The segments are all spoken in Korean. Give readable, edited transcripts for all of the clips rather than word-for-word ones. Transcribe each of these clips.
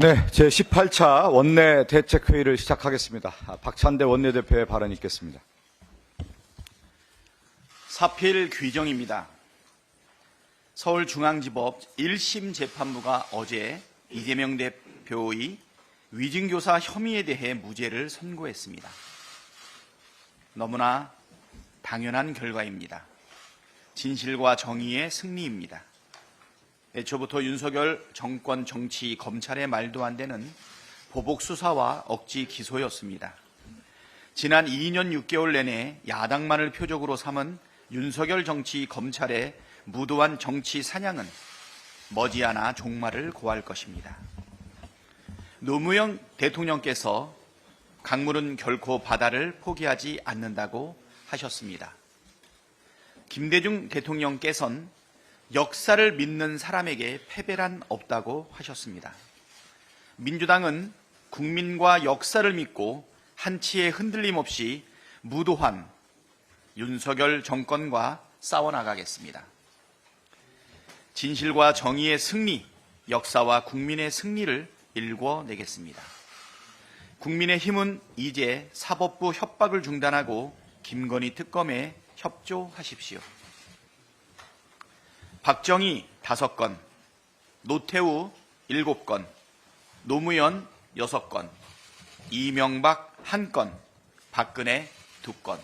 네, 제18차 원내 대책회의를 시작하겠습니다. 박찬대 원내대표의 발언이 있겠습니다. 사필 규정입니다. 서울중앙지법 1심 재판부가 어제 이재명 대표의 위증교사 혐의에 대해 무죄를 선고했습니다. 너무나 당연한 결과입니다. 진실과 정의의 승리입니다. 애초부터 윤석열 정권 정치 검찰의 말도 안 되는 보복 수사와 억지 기소였습니다. 지난 2년 6개월 내내 야당만을 표적으로 삼은 윤석열 정치 검찰의 무도한 정치 사냥은 머지않아 종말을 고할 것입니다. 노무현 대통령께서 강물은 결코 바다를 포기하지 않는다고 하셨습니다. 김대중 대통령께서는 역사를 믿는 사람에게 패배란 없다고 하셨습니다. 민주당은 국민과 역사를 믿고 한치의 흔들림 없이 무도한 윤석열 정권과 싸워나가겠습니다. 진실과 정의의 승리, 역사와 국민의 승리를 일궈내겠습니다. 국민의힘은 이제 사법부 협박을 중단하고 김건희 특검에 협조하십시오. 박정희 5건, 노태우 7건, 노무현 6건, 이명박 1건, 박근혜 2건.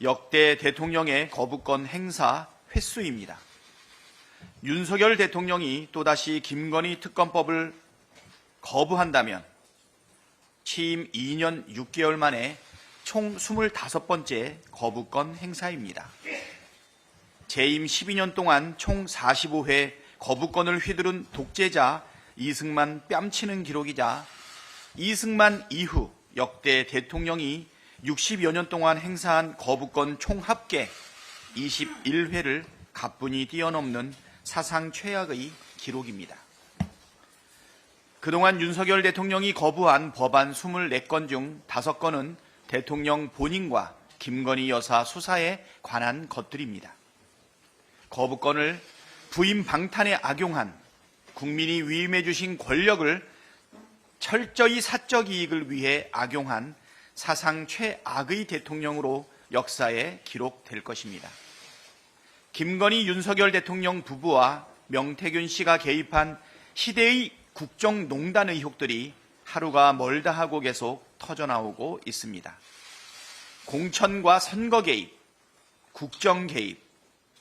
역대 대통령의 거부권 행사 횟수입니다. 윤석열 대통령이 또다시 김건희 특검법을 거부한다면 취임 2년 6개월 만에 총 25번째 거부권 행사입니다. 재임 12년 동안 총 45회 거부권을 휘두른 독재자 이승만 뺨치는 기록이자 이승만 이후 역대 대통령이 60여 년 동안 행사한 거부권 총 합계 21회를 가뿐히 뛰어넘는 사상 최악의 기록입니다. 그동안 윤석열 대통령이 거부한 법안 24건 중 5건은 대통령 본인과 김건희 여사 수사에 관한 것들입니다. 거부권을 부인 방탄에 악용한 국민이 위임해 주신 권력을 철저히 사적 이익을 위해 악용한 사상 최악의 대통령으로 역사에 기록될 것입니다. 김건희 윤석열 대통령 부부와 명태균 씨가 개입한 시대의 국정농단 의혹들이 하루가 멀다 하고 계속 터져나오고 있습니다. 공천과 선거 개입, 국정 개입,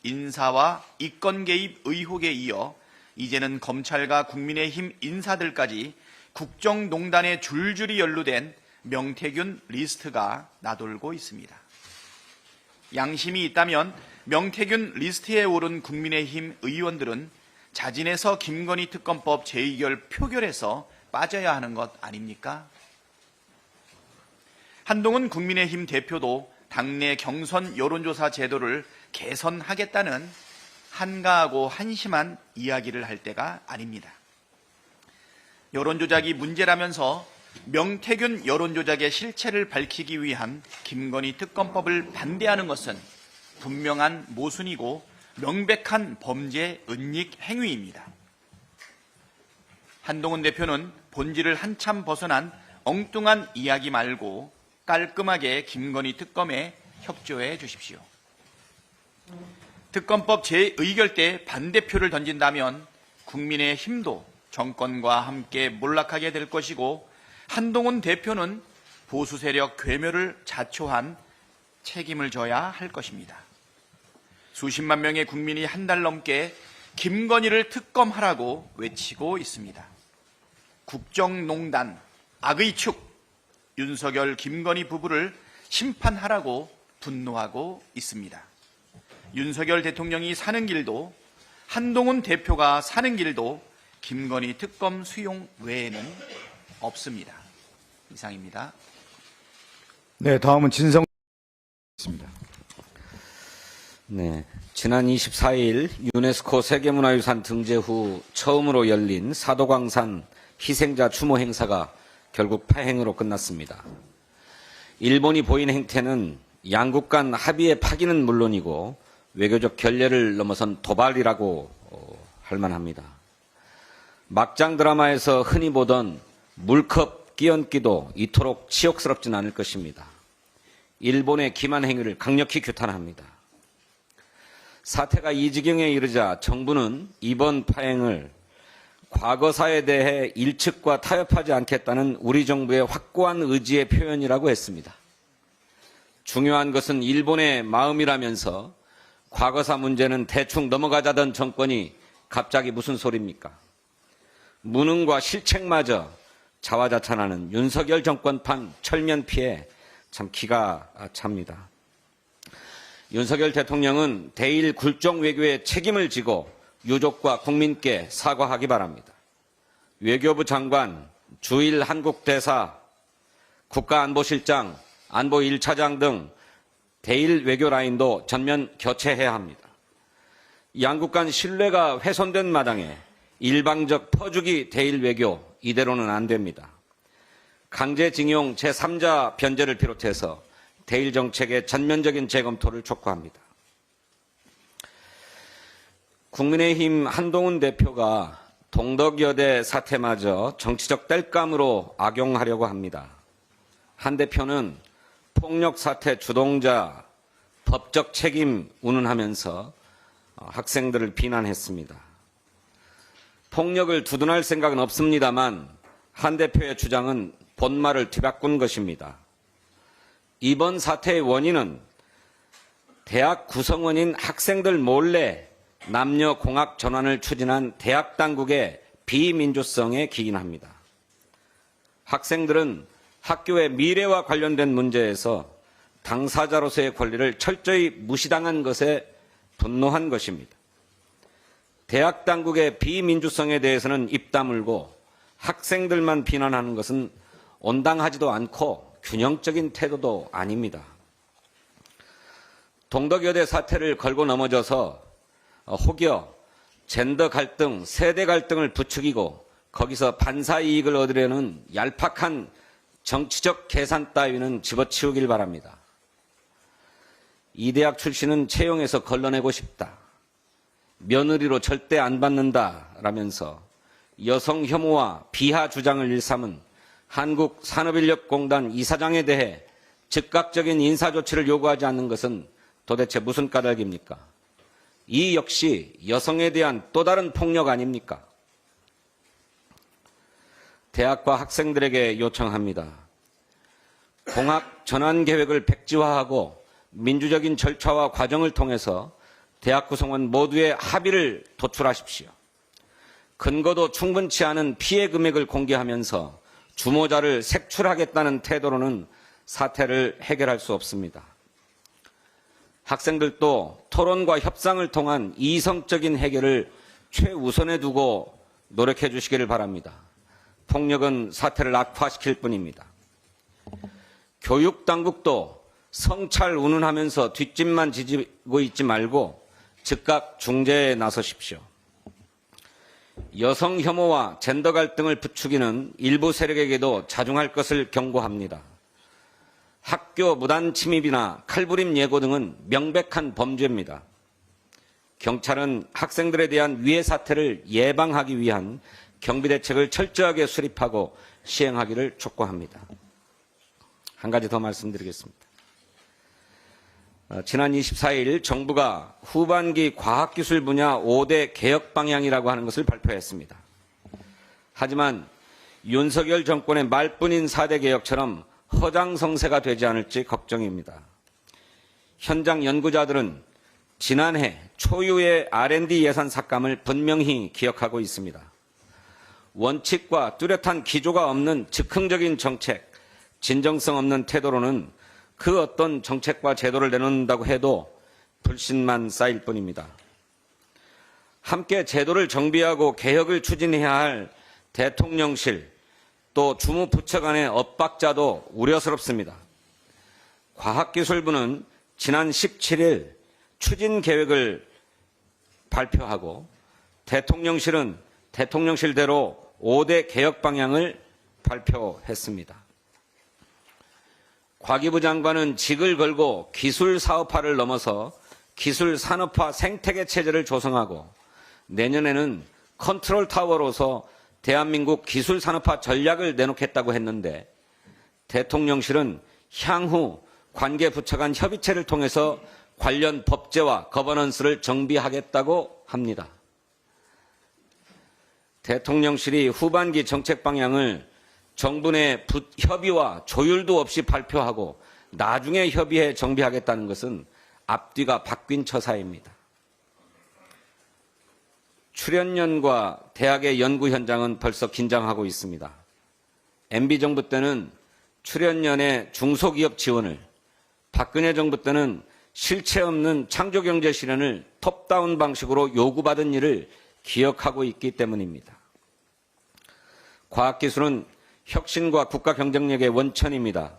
인사와 이권 개입 의혹에 이어 이제는 검찰과 국민의힘 인사들까지 국정농단에 줄줄이 연루된 명태균 리스트가 나돌고 있습니다. 양심이 있다면 명태균 리스트에 오른 국민의힘 의원들은 자진해서 김건희 특검법 재의결 표결에서 빠져야 하는 것 아닙니까? 한동훈 국민의힘 대표도 당내 경선 여론조사 제도를 개선하겠다는 한가하고 한심한 이야기를 할 때가 아닙니다. 여론조작이 문제라면서 명태균 여론조작의 실체를 밝히기 위한 김건희 특검법을 반대하는 것은 분명한 모순이고 명백한 범죄 은닉 행위입니다. 한동훈 대표는 본질을 한참 벗어난 엉뚱한 이야기 말고 깔끔하게 김건희 특검에 협조해 주십시오. 특검법 재의결 때 반대표를 던진다면 국민의힘도 정권과 함께 몰락하게 될 것이고 한동훈 대표는 보수 세력 괴멸을 자초한 책임을 져야 할 것입니다. 수십만 명의 국민이 한 달 넘게 김건희를 특검하라고 외치고 있습니다. 국정농단, 악의 축, 윤석열, 김건희 부부를 심판하라고 분노하고 있습니다. 윤석열 대통령이 사는 길도 한동훈 대표가 사는 길도 김건희 특검 수용 외에는 없습니다. 이상입니다. 네, 다음은 진성 있습니다. 네, 지난 24일 유네스코 세계문화유산 등재 후 처음으로 열린 사도광산 희생자 추모 행사가 결국 파행으로 끝났습니다. 일본이 보인 행태는 양국 간 합의의 파기는 물론이고 외교적 결례를 넘어선 도발이라고 할 만합니다. 막장 드라마에서 흔히 보던 물컵 끼얹기도 이토록 치욕스럽진 않을 것입니다. 일본의 기만 행위를 강력히 규탄합니다. 사태가 이 지경에 이르자 정부는 이번 파행을 과거사에 대해 일측과 타협하지 않겠다는 우리 정부의 확고한 의지의 표현이라고 했습니다. 중요한 것은 일본의 마음이라면서 과거사 문제는 대충 넘어가자던 정권이 갑자기 무슨 소리입니까? 무능과 실책마저 자화자찬하는 윤석열 정권판 철면 피해 참 기가 찹니다. 윤석열 대통령은 대일 굴종 외교의 책임을 지고 유족과 국민께 사과하기 바랍니다. 외교부 장관, 주일 한국대사, 국가안보실장, 안보 1차장 등 대일 외교 라인도 전면 교체해야 합니다. 양국 간 신뢰가 훼손된 마당에 일방적 퍼주기 대일 외교 이대로는 안 됩니다. 강제징용 제3자 변제를 비롯해서 대일 정책의 전면적인 재검토를 촉구합니다. 국민의힘 한동훈 대표가 동덕여대 사태마저 정치적 땔감으로 악용하려고 합니다. 한 대표는 폭력 사태 주동자 법적 책임 운운하면서 학생들을 비난했습니다. 폭력을 두둔할 생각은 없습니다만 한 대표의 주장은 본말을 뒤바꾼 것입니다. 이번 사태의 원인은 대학 구성원인 학생들 몰래 남녀 공학 전환을 추진한 대학 당국의 비민주성에 기인합니다. 학생들은 학교의 미래와 관련된 문제에서 당사자로서의 권리를 철저히 무시당한 것에 분노한 것입니다. 대학 당국의 비민주성에 대해서는 입 다물고 학생들만 비난하는 것은 온당하지도 않고 균형적인 태도도 아닙니다. 동덕여대 사태를 걸고 넘어져서 혹여 젠더 갈등, 세대 갈등을 부추기고 거기서 반사 이익을 얻으려는 얄팍한 정치적 계산 따위는 집어치우길 바랍니다. 이 대학 출신은 채용해서 걸러내고 싶다. 며느리로 절대 안 받는다라면서 여성 혐오와 비하 주장을 일삼은 한국산업인력공단 이사장에 대해 즉각적인 인사조치를 요구하지 않는 것은 도대체 무슨 까닭입니까? 이 역시 여성에 대한 또 다른 폭력 아닙니까? 대학과 학생들에게 요청합니다. 공학 전환 계획을 백지화하고 민주적인 절차와 과정을 통해서 대학 구성원 모두의 합의를 도출하십시오. 근거도 충분치 않은 피해 금액을 공개하면서 주모자를 색출하겠다는 태도로는 사태를 해결할 수 없습니다. 학생들도 토론과 협상을 통한 이성적인 해결을 최우선에 두고 노력해 주시기를 바랍니다. 폭력은 사태를 악화시킬 뿐입니다. 교육당국도 성찰 운운하면서 뒷짐만 지지고 있지 말고 즉각 중재에 나서십시오. 여성 혐오와 젠더 갈등을 부추기는 일부 세력에게도 자중할 것을 경고합니다. 학교 무단 침입이나 칼부림 예고 등은 명백한 범죄입니다. 경찰은 학생들에 대한 위해 사태를 예방하기 위한 경비대책을 철저하게 수립하고 시행하기를 촉구합니다. 한 가지 더 말씀드리겠습니다. 지난 24일 정부가 후반기 과학기술 분야 5대 개혁 방향이라고 하는 것을 발표했습니다. 하지만 윤석열 정권의 말뿐인 4대 개혁처럼 허장성세가 되지 않을지 걱정입니다. 현장 연구자들은 지난해 초유의 R&D 예산 삭감을 분명히 기억하고 있습니다. 원칙과 뚜렷한 기조가 없는 즉흥적인 정책, 진정성 없는 태도로는 그 어떤 정책과 제도를 내놓는다고 해도 불신만 쌓일 뿐입니다. 함께 제도를 정비하고 개혁을 추진해야 할 대통령실 또 주무부처 간의 엇박자도 우려스럽습니다. 과학기술부는 지난 17일 추진 계획을 발표하고 대통령실은 대통령실대로 5대 개혁 방향을 발표했습니다. 과기부 장관은 직을 걸고 기술 사업화를 넘어서 기술 산업화 생태계 체제를 조성하고 내년에는 컨트롤 타워로서 대한민국 기술산업화 전략을 내놓겠다고 했는데 대통령실은 향후 관계부처 간 협의체를 통해서 관련 법제와 거버넌스를 정비하겠다고 합니다. 대통령실이 후반기 정책 방향을 정부 내 협의와 조율도 없이 발표하고 나중에 협의해 정비하겠다는 것은 앞뒤가 바뀐 처사입니다. 출연연과 대학의 연구 현장은 벌써 긴장하고 있습니다. MB정부 때는 출연연의 중소기업 지원을, 박근혜 정부 때는 실체 없는 창조경제 실현을 톱다운 방식으로 요구받은 일을 기억하고 있기 때문입니다. 과학기술은 혁신과 국가 경쟁력의 원천입니다.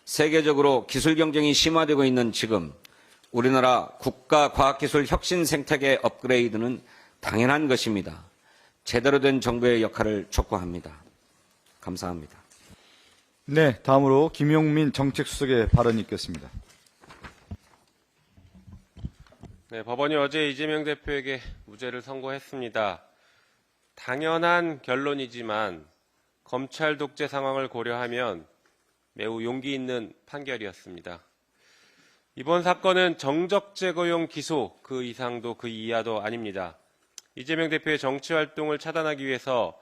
세계적으로 기술 경쟁이 심화되고 있는 지금 우리나라 국가 과학기술 혁신 생태계 업그레이드는 당연한 것입니다. 제대로 된 정부의 역할을 촉구합니다. 감사합니다. 네, 다음으로 김용민 정책수석의 발언이 있겠습니다. 네, 법원이 어제 이재명 대표에게 무죄를 선고했습니다. 당연한 결론이지만 검찰 독재 상황을 고려하면 매우 용기 있는 판결이었습니다. 이번 사건은 정적 제거용 기소, 그 이상도 그 이하도 아닙니다. 이재명 대표의 정치활동을 차단하기 위해서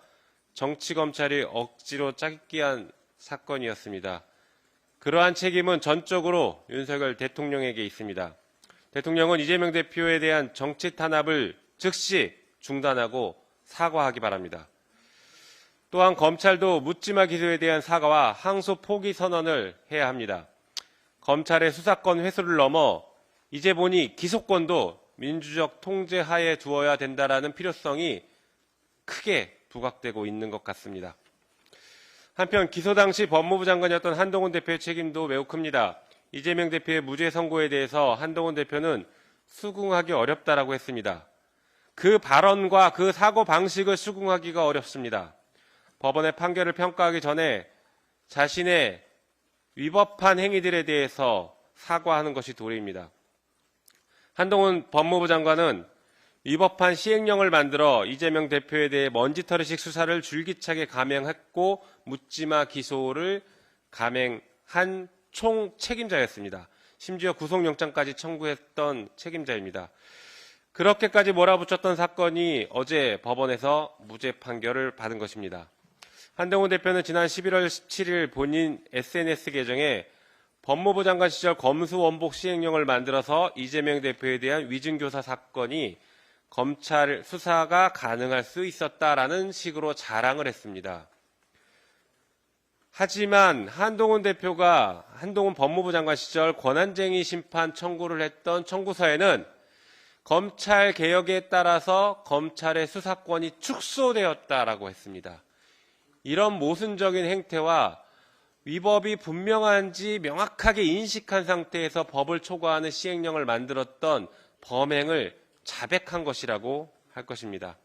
정치검찰이 억지로 짜깁기 한 사건이었습니다. 그러한 책임은 전적으로 윤석열 대통령에게 있습니다. 대통령은 이재명 대표에 대한 정치 탄압을 즉시 중단하고 사과하기 바랍니다. 또한 검찰도 묻지마 기소에 대한 사과와 항소 포기 선언을 해야 합니다. 검찰의 수사권 회수를 넘어 이제 보니 기소권도 민주적 통제 하에 두어야 된다라는 필요성이 크게 부각되고 있는 것 같습니다. 한편 기소 당시 법무부 장관이었던 한동훈 대표의 책임도 매우 큽니다. 이재명 대표의 무죄 선고에 대해서 한동훈 대표는 수긍하기 어렵다라고 했습니다. 그 발언과 그 사고 방식을 수긍하기가 어렵습니다. 법원의 판결을 평가하기 전에 자신의 위법한 행위들에 대해서 사과하는 것이 도리입니다. 한동훈 법무부 장관은 위법한 시행령을 만들어 이재명 대표에 대해 먼지털이식 수사를 줄기차게 감행했고 묻지마 기소를 감행한 총 책임자였습니다. 심지어 구속영장까지 청구했던 책임자입니다. 그렇게까지 몰아붙였던 사건이 어제 법원에서 무죄 판결을 받은 것입니다. 한동훈 대표는 지난 11월 17일 본인 SNS 계정에 법무부 장관 시절 검수원복 시행령을 만들어서 이재명 대표에 대한 위증교사 사건이 검찰 수사가 가능할 수 있었다라는 식으로 자랑을 했습니다. 하지만 한동훈 대표가 한동훈 법무부 장관 시절 권한쟁의 심판 청구를 했던 청구서에는 검찰 개혁에 따라서 검찰의 수사권이 축소되었다라고 했습니다. 이런 모순적인 행태와 위법이 분명한지 명확하게 인식한 상태에서 법을 초과하는 시행령을 만들었던 범행을 자백한 것이라고 할 것입니다.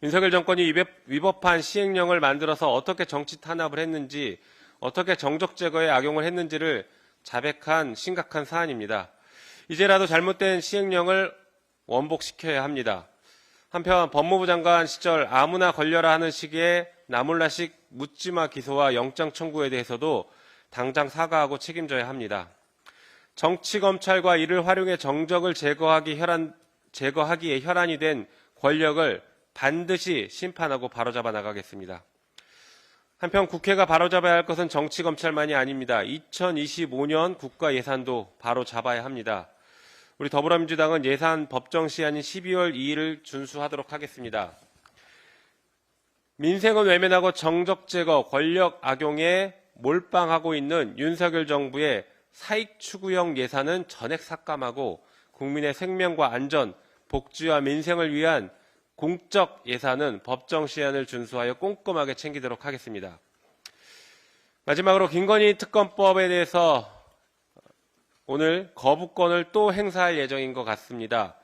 윤석열 정권이 위법한 시행령을 만들어서 어떻게 정치 탄압을 했는지, 어떻게 정적 제거에 악용을 했는지를 자백한 심각한 사안입니다. 이제라도 잘못된 시행령을 원복시켜야 합니다. 한편 법무부 장관 시절 아무나 걸려라 하는 식의 나몰라식 묻지마 기소와 영장 청구에 대해서도 당장 사과하고 책임져야 합니다. 정치검찰과 이를 활용해 정적을 제거하기에 혈안이 된 권력을 반드시 심판하고 바로잡아 나가겠습니다. 한편 국회가 바로잡아야 할 것은 정치검찰만이 아닙니다. 2025년 국가 예산도 바로잡아야 합니다. 우리 더불어민주당은 예산 법정 시한인 12월 2일을 준수하도록 하겠습니다. 민생은 외면하고 정적 제거, 권력 악용에 몰빵하고 있는 윤석열 정부의 사익 추구형 예산은 전액 삭감하고 국민의 생명과 안전, 복지와 민생을 위한 공적 예산은 법정 시한을 준수하여 꼼꼼하게 챙기도록 하겠습니다. 마지막으로 김건희 특검법에 대해서 오늘 거부권을 또 행사할 예정인 것 같습니다.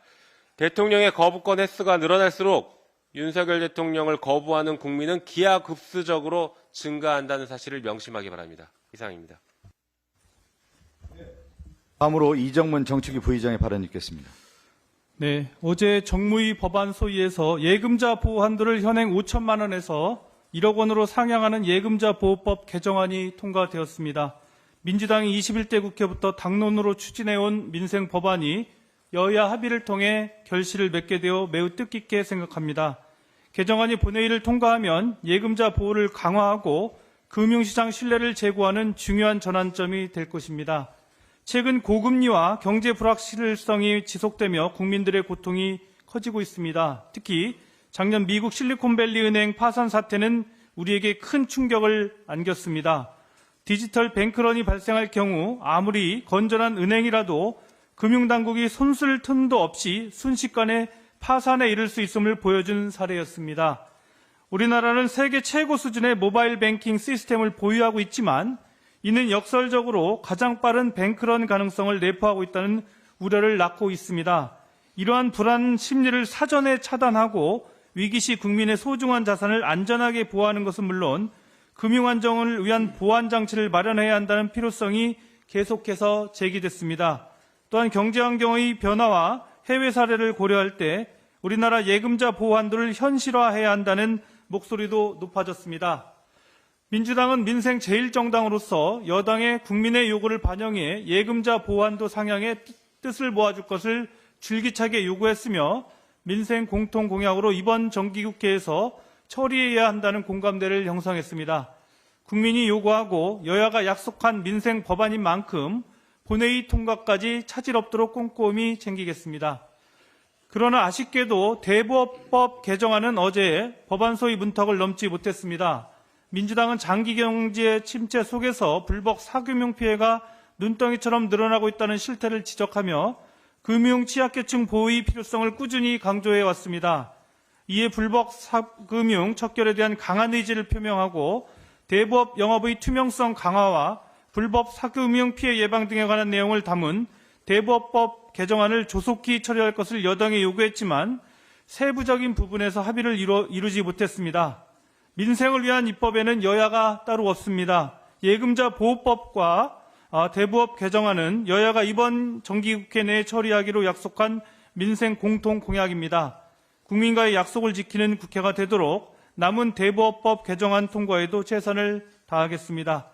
대통령의 거부권 횟수가 늘어날수록 윤석열 대통령을 거부하는 국민은 기하급수적으로 증가한다는 사실을 명심하기 바랍니다. 이상입니다. 다음으로 이정문 정책위 부의장의 발언이 있겠습니다. 네, 어제 정무위 법안 소위에서 예금자 보호 한도를 현행 5천만 원에서 1억 원으로 상향하는 예금자 보호법 개정안이 통과되었습니다. 민주당이 21대 국회부터 당론으로 추진해온 민생 법안이 여야 합의를 통해 결실을 맺게 되어 매우 뜻깊게 생각합니다. 개정안이 본회의를 통과하면 예금자 보호를 강화하고 금융시장 신뢰를 제고하는 중요한 전환점이 될 것입니다. 최근 고금리와 경제 불확실성이 지속되며 국민들의 고통이 커지고 있습니다. 특히 작년 미국 실리콘밸리 은행 파산 사태는 우리에게 큰 충격을 안겼습니다. 디지털 뱅크런이 발생할 경우 아무리 건전한 은행이라도 금융당국이 손쓸 틈도 없이 순식간에 파산에 이를 수 있음을 보여준 사례였습니다. 우리나라는 세계 최고 수준의 모바일 뱅킹 시스템을 보유하고 있지만 이는 역설적으로 가장 빠른 뱅크런 가능성을 내포하고 있다는 우려를 낳고 있습니다. 이러한 불안 심리를 사전에 차단하고 위기시 국민의 소중한 자산을 안전하게 보호하는 것은 물론 금융 안정을 위한 보안 장치를 마련해야 한다는 필요성이 계속해서 제기됐습니다. 또한 경제 환경의 변화와 해외 사례를 고려할 때 우리나라 예금자 보호 한도를 현실화해야 한다는 목소리도 높아졌습니다. 민주당은 민생 제1정당으로서 여당의 국민의 요구를 반영해 예금자 보호 한도 상향에 뜻을 모아줄 것을 줄기차게 요구했으며 민생 공통 공약으로 이번 정기국회에서 처리해야 한다는 공감대를 형성했습니다. 국민이 요구하고 여야가 약속한 민생 법안인 만큼 본회의 통과까지 차질 없도록 꼼꼼히 챙기겠습니다. 그러나 아쉽게도 대부업법 개정안은 어제 법안 소위 문턱을 넘지 못했습니다. 민주당은 장기 경제 침체 속에서 불법 사금융 피해가 눈덩이처럼 늘어나고 있다는 실태를 지적하며 금융 취약계층 보호의 필요성을 꾸준히 강조해 왔습니다. 이에 불법 사금융 척결에 대한 강한 의지를 표명하고 대부업 영업의 투명성 강화와 불법 사금융 피해 예방 등에 관한 내용을 담은 대부업법 개정안을 조속히 처리할 것을 여당에 요구했지만 세부적인 부분에서 합의를 이루지 못했습니다. 민생을 위한 입법에는 여야가 따로 없습니다. 예금자 보호법과 대부업 개정안은 여야가 이번 정기국회 내에 처리하기로 약속한 민생 공통 공약입니다. 국민과의 약속을 지키는 국회가 되도록 남은 대부업법 개정안 통과에도 최선을 다하겠습니다.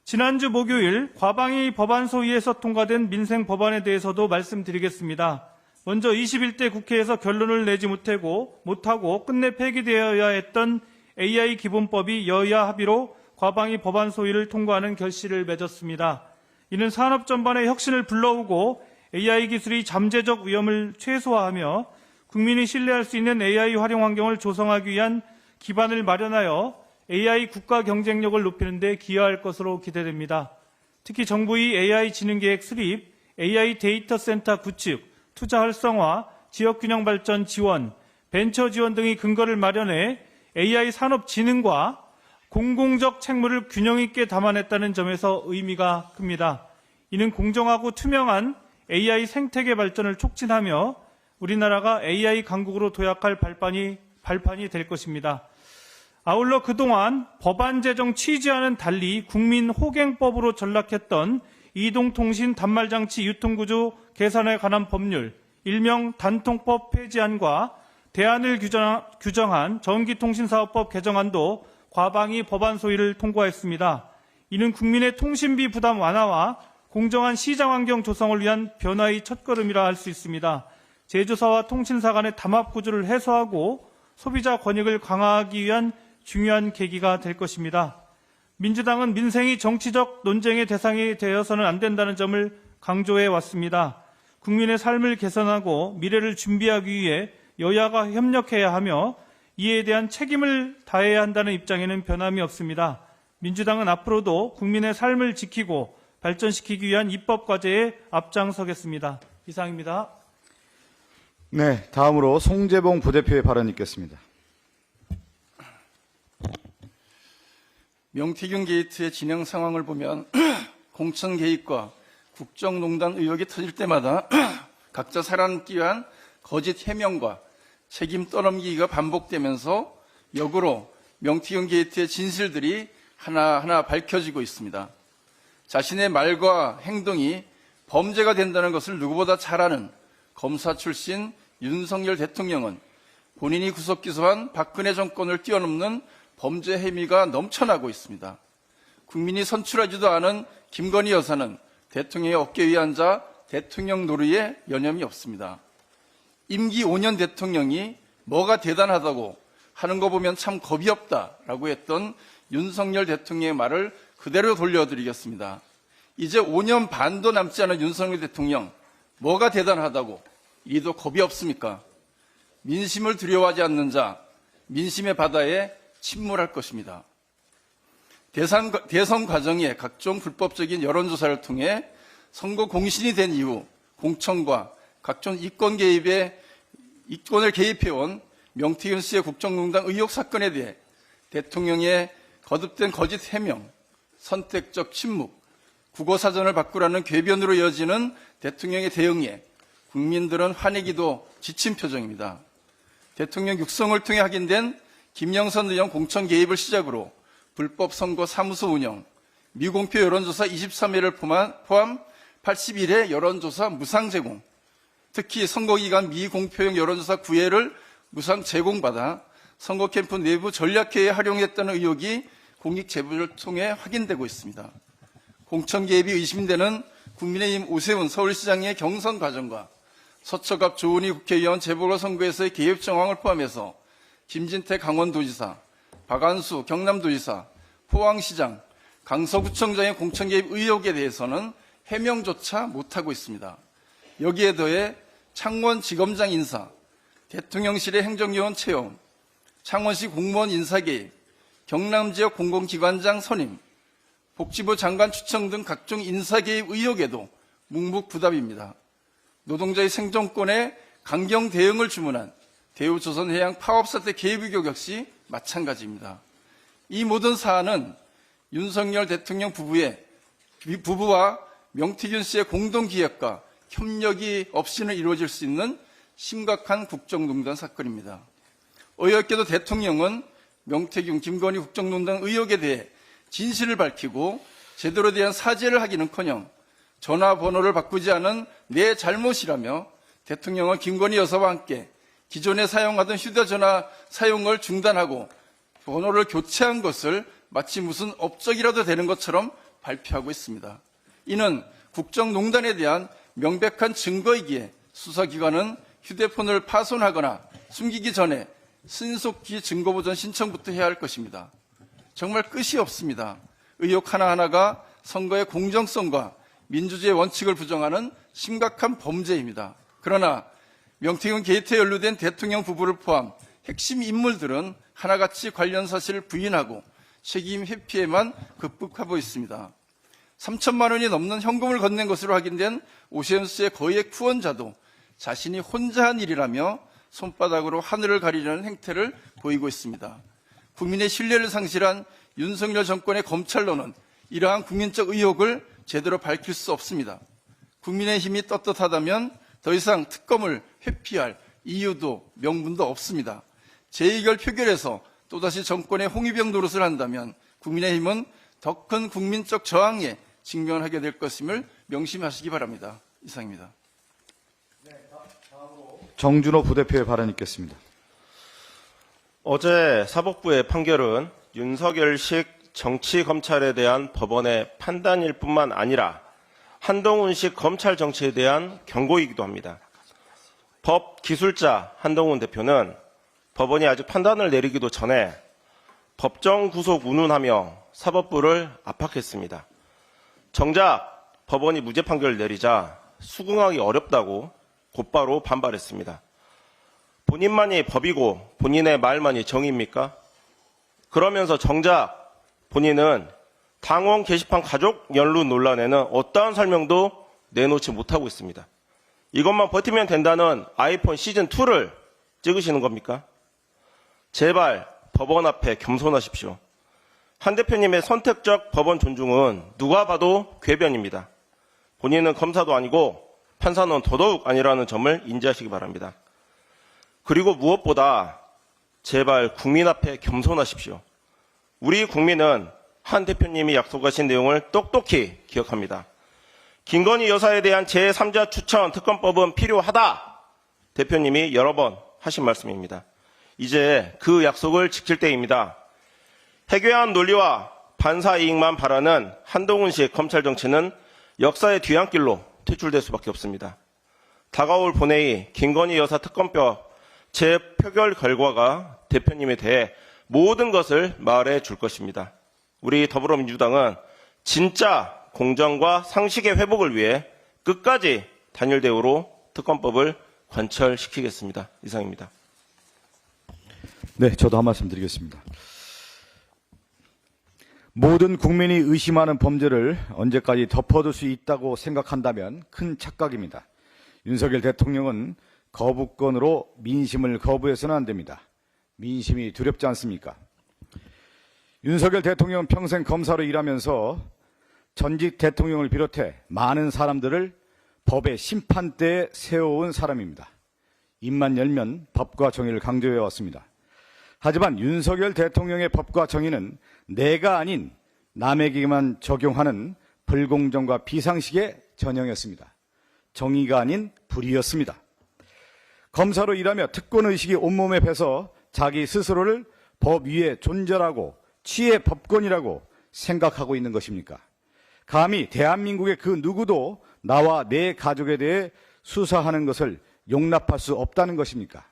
지난주 목요일 과방위 법안 소위에서 통과된 민생 법안에 대해서도 말씀드리겠습니다. 먼저 21대 국회에서 결론을 내지 못하고 끝내 폐기되어야 했던 AI 기본법이 여야 합의로 과방위 법안 소위를 통과하는 결실을 맺었습니다. 이는 산업 전반의 혁신을 불러오고 AI 기술의 잠재적 위험을 최소화하며 국민이 신뢰할 수 있는 AI 활용 환경을 조성하기 위한 기반을 마련하여 AI 국가 경쟁력을 높이는 데 기여할 것으로 기대됩니다. 특히 정부의 AI 진흥계획 수립, AI 데이터 센터 구축, 투자 활성화, 지역균형 발전 지원, 벤처 지원 등의 근거를 마련해 AI 산업 진흥과 공공적 책무를 균형 있게 담아냈다는 점에서 의미가 큽니다. 이는 공정하고 투명한 AI 생태계 발전을 촉진하며 우리나라가 AI 강국으로 도약할 발판이 될 것입니다. 아울러 그동안 법안 제정 취지와는 달리 국민호갱법으로 전락했던 이동통신 단말장치 유통구조 개선에 관한 법률, 일명 단통법 폐지안과 대안을 규정한 전기통신사업법 개정안도 과방위 법안 소위를 통과했습니다. 이는 국민의 통신비 부담 완화와 공정한 시장 환경 조성을 위한 변화의 첫걸음이라 할 수 있습니다. 제조사와 통신사 간의 담합 구조를 해소하고 소비자 권익을 강화하기 위한 중요한 계기가 될 것입니다. 민주당은 민생이 정치적 논쟁의 대상이 되어서는 안 된다는 점을 강조해 왔습니다. 국민의 삶을 개선하고 미래를 준비하기 위해 여야가 협력해야 하며 이에 대한 책임을 다해야 한다는 입장에는 변함이 없습니다. 민주당은 앞으로도 국민의 삶을 지키고 발전시키기 위한 입법 과제에 앞장서겠습니다. 이상입니다. 네, 다음으로 송재봉 부대표의 발언 있겠습니다. 명태균 게이트의 진행 상황을 보면 공천 개입과 국정농단 의혹이 터질 때마다 각자 살아남기 위한 거짓 해명과 책임 떠넘기기가 반복되면서 역으로 명태균 게이트의 진실들이 하나하나 밝혀지고 있습니다. 자신의 말과 행동이 범죄가 된다는 것을 누구보다 잘 아는 검사 출신 윤석열 대통령은 본인이 구속 기소한 박근혜 정권을 뛰어넘는 범죄 혐의가 넘쳐나고 있습니다. 국민이 선출하지도 않은 김건희 여사는 대통령의 어깨 위에 앉아 대통령 노릇에 여념이 없습니다. 임기 5년 대통령이 뭐가 대단하다고 하는 거 보면 참 겁이 없다라고 했던 윤석열 대통령의 말을 그대로 돌려드리겠습니다. 이제 5년 반도 남지 않은 윤석열 대통령, 뭐가 대단하다고 이도 겁이 없습니까? 민심을 두려워하지 않는 자, 민심의 바다에 침몰할 것입니다. 대선 과정에 각종 불법적인 여론조사를 통해 선거 공신이 된 이후 공천과 각종 이권을 개입해온 명태균 씨의 국정농단 의혹 사건에 대해 대통령의 거듭된 거짓 해명, 선택적 침묵, 국어사전을 바꾸라는 궤변으로 이어지는 대통령의 대응에 국민들은 화내기도 지친 표정입니다. 대통령 육성을 통해 확인된 김영선 의원 공천 개입을 시작으로 불법 선거 사무소 운영, 미공표 여론조사 23회를 포함 81회 여론조사 무상 제공, 특히 선거기간 미공표용 여론조사 9회를 무상 제공받아 선거 캠프 내부 전략회의에 활용했다는 의혹이 공익제보를 통해 확인되고 있습니다. 공천 개입이 의심되는 국민의힘 오세훈 서울시장의 경선 과정과 서처갑 조은희 국회의원 재보궐선거에서의 개입 정황을 포함해서 김진태 강원도지사, 박안수 경남도지사, 포항시장, 강서구청장의 공천 개입 의혹에 대해서는 해명조차 못하고 있습니다. 여기에 더해 창원지검장 인사, 대통령실의 행정요원 채용, 창원시 공무원 인사 개입, 경남지역 공공기관장 선임, 복지부 장관 추천 등 각종 인사 개입 의혹에도 묵묵부답입니다. 노동자의 생존권에 강경 대응을 주문한 대우조선해양 파업사태 개입 의혹 역시 마찬가지입니다. 이 모든 사안은 윤석열 대통령 부부와 명태균 씨의 공동기획과 협력이 없이는 이루어질 수 있는 심각한 국정농단 사건입니다. 어이없게도 대통령은 명태균, 김건희 국정농단 의혹에 대해 진실을 밝히고 제대로 대한 사죄를 하기는커녕 전화번호를 바꾸지 않은 내 잘못이라며 대통령은 김건희 여사와 함께 기존에 사용하던 휴대전화 사용을 중단하고 번호를 교체한 것을 마치 무슨 업적이라도 되는 것처럼 발표하고 있습니다. 이는 국정농단에 대한 명백한 증거이기에 수사기관은 휴대폰을 파손하거나 숨기기 전에 신속히 증거보전 신청부터 해야 할 것입니다. 정말 끝이 없습니다. 의혹 하나하나가 선거의 공정성과 민주주의의 원칙을 부정하는 심각한 범죄입니다. 그러나 명태균 게이트에 연루된 대통령 부부를 포함 핵심 인물들은 하나같이 관련 사실을 부인하고 책임 회피에만 급급하고 있습니다. 3천만 원이 넘는 현금을 건넨 것으로 확인된 오세훈 씨의 거액 후원자도 자신이 혼자 한 일이라며 손바닥으로 하늘을 가리려는 행태를 보이고 있습니다. 국민의 신뢰를 상실한 윤석열 정권의 검찰로는 이러한 국민적 의혹을 제대로 밝힐 수 없습니다. 국민의힘이 떳떳하다면 더 이상 특검을 회피할 이유도 명분도 없습니다. 재의결 표결에서 또다시 정권의 홍위병 노릇을 한다면 국민의힘은 더 큰 국민적 저항에 직면하게 될 것임을 명심하시기 바랍니다. 이상입니다. 정준호 부대표의 발언 있겠습니다. 어제 사법부의 판결은 윤석열식 정치검찰에 대한 법원의 판단일 뿐만 아니라 한동훈식 검찰 정치에 대한 경고이기도 합니다. 법 기술자 한동훈 대표는 법원이 아직 판단을 내리기도 전에 법정 구속 운운하며 사법부를 압박했습니다. 정작 법원이 무죄 판결을 내리자 수긍하기 어렵다고 곧바로 반발했습니다. 본인만이 법이고 본인의 말만이 정의입니까? 그러면서 정작 본인은 당원 게시판 가족 연루 논란에는 어떠한 설명도 내놓지 못하고 있습니다. 이것만 버티면 된다는 아이폰 시즌2를 찍으시는 겁니까? 제발 법원 앞에 겸손하십시오. 한 대표님의 선택적 법원 존중은 누가 봐도 궤변입니다. 본인은 검사도 아니고 판사는 더더욱 아니라는 점을 인지하시기 바랍니다. 그리고 무엇보다 제발 국민 앞에 겸손하십시오. 우리 국민은 한 대표님이 약속하신 내용을 똑똑히 기억합니다. 김건희 여사에 대한 제3자 추천 특검법은 필요하다. 대표님이 여러 번 하신 말씀입니다. 이제 그 약속을 지킬 때입니다. 해괴한 논리와 반사 이익만 바라는 한동훈식 검찰 정치는 역사의 뒤안길로 퇴출될 수밖에 없습니다. 다가올 본회의 김건희 여사 특검법 재표결 결과가 대표님에 대해 모든 것을 말해 줄 것입니다. 우리 더불어민주당은 진짜 공정과 상식의 회복을 위해 끝까지 단일 대우로 특검법을 관철시키겠습니다. 이상입니다. 네, 저도 한 말씀 드리겠습니다. 모든 국민이 의심하는 범죄를 언제까지 덮어둘 수 있다고 생각한다면 큰 착각입니다. 윤석열 대통령은 거부권으로 민심을 거부해서는 안 됩니다. 민심이 두렵지 않습니까? 윤석열 대통령은 평생 검사로 일하면서 전직 대통령을 비롯해 많은 사람들을 법의 심판대에 세워온 사람입니다. 입만 열면 법과 정의를 강조해 왔습니다. 하지만 윤석열 대통령의 법과 정의는 내가 아닌 남에게만 적용하는 불공정과 비상식의 전형이었습니다. 정의가 아닌 불의였습니다. 검사로 일하며 특권의식이 온몸에 배서 자기 스스로를 법 위에 존재하고 취해 법권이라고 생각하고 있는 것입니까? 감히 대한민국의 그 누구도 나와 내 가족에 대해 수사하는 것을 용납할 수 없다는 것입니까?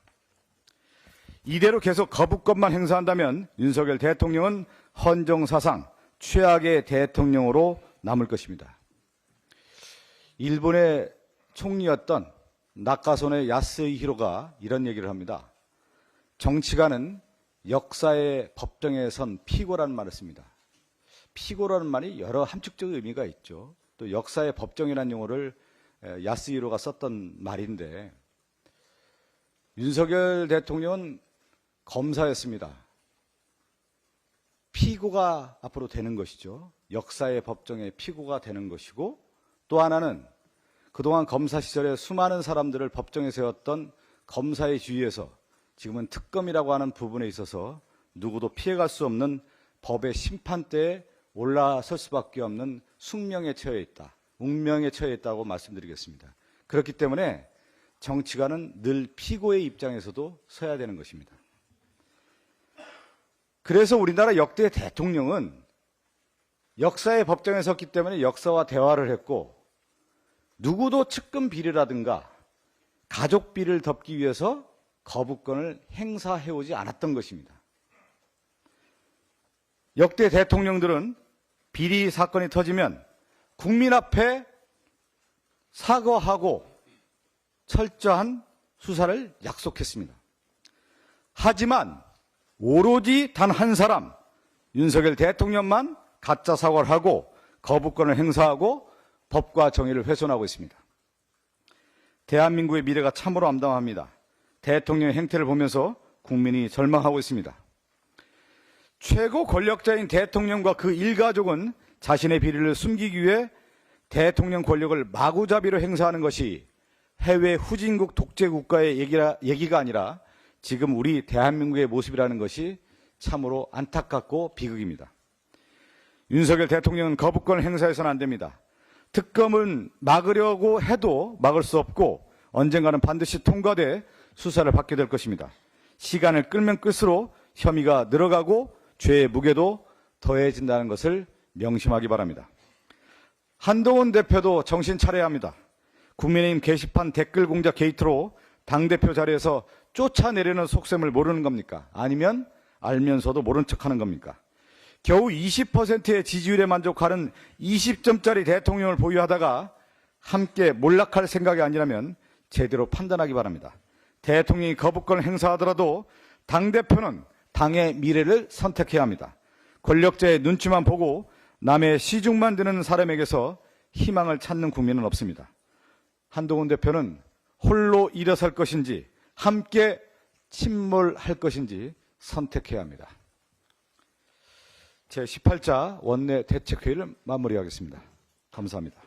이대로 계속 거부권만 행사한다면 윤석열 대통령은 헌정사상 최악의 대통령으로 남을 것입니다. 일본의 총리였던 나카소네 야스히로가 이런 얘기를 합니다. 정치가는 역사의 법정에 선 피고라는 말을 씁니다. 피고라는 말이 여러 함축적 의미가 있죠. 또 역사의 법정이라는 용어를 야스히로가 썼던 말인데, 윤석열 대통령은 검사였습니다. 피고가 앞으로 되는 것이죠. 역사의 법정의 피고가 되는 것이고, 또 하나는 그동안 검사 시절에 수많은 사람들을 법정에 세웠던 검사의 주위에서 지금은 특검이라고 하는 부분에 있어서 누구도 피해갈 수 없는 법의 심판대에 올라설 수밖에 없는 숙명에 처해 있다, 운명에 처해 있다고 말씀드리겠습니다. 그렇기 때문에 정치가는 늘 피고의 입장에서도 서야 되는 것입니다. 그래서 우리나라 역대 대통령은 역사의 법정에 섰기 때문에 역사와 대화를 했고, 누구도 측근 비리라든가 가족 비리를 덮기 위해서 거부권을 행사해오지 않았던 것입니다. 역대 대통령들은 비리 사건이 터지면 국민 앞에 사과하고 철저한 수사를 약속했습니다. 하지만 오로지 단 한 사람, 윤석열 대통령만 가짜 사과를 하고 거부권을 행사하고 법과 정의를 훼손하고 있습니다. 대한민국의 미래가 참으로 암담합니다. 대통령의 행태를 보면서 국민이 절망하고 있습니다. 최고 권력자인 대통령과 그 일가족은 자신의 비리를 숨기기 위해 대통령 권력을 마구잡이로 행사하는 것이 해외 후진국 독재국가의 얘기가 아니라 지금 우리 대한민국의 모습이라는 것이 참으로 안타깝고 비극입니다. 윤석열 대통령은 거부권 행사해서는 안 됩니다. 특검은 막으려고 해도 막을 수 없고 언젠가는 반드시 통과돼 수사를 받게 될 것입니다. 시간을 끌면 끌수록 혐의가 늘어가고 죄의 무게도 더해진다는 것을 명심하기 바랍니다. 한동훈 대표도 정신 차려야 합니다. 국민의힘 게시판 댓글 공작 게이트로 당대표 자리에서 쫓아내려는 속셈을 모르는 겁니까? 아니면 알면서도 모른 척하는 겁니까? 겨우 20%의 지지율에 만족하는 20점짜리 대통령을 보유하다가 함께 몰락할 생각이 아니라면 제대로 판단하기 바랍니다. 대통령이 거부권을 행사하더라도 당대표는 당의 미래를 선택해야 합니다. 권력자의 눈치만 보고 남의 시중만 드는 사람에게서 희망을 찾는 국민은 없습니다. 한동훈 대표는 홀로 일어설 것인지 함께 침몰할 것인지 선택해야 합니다. 제18자 원내 대책회의를 마무리하겠습니다. 감사합니다.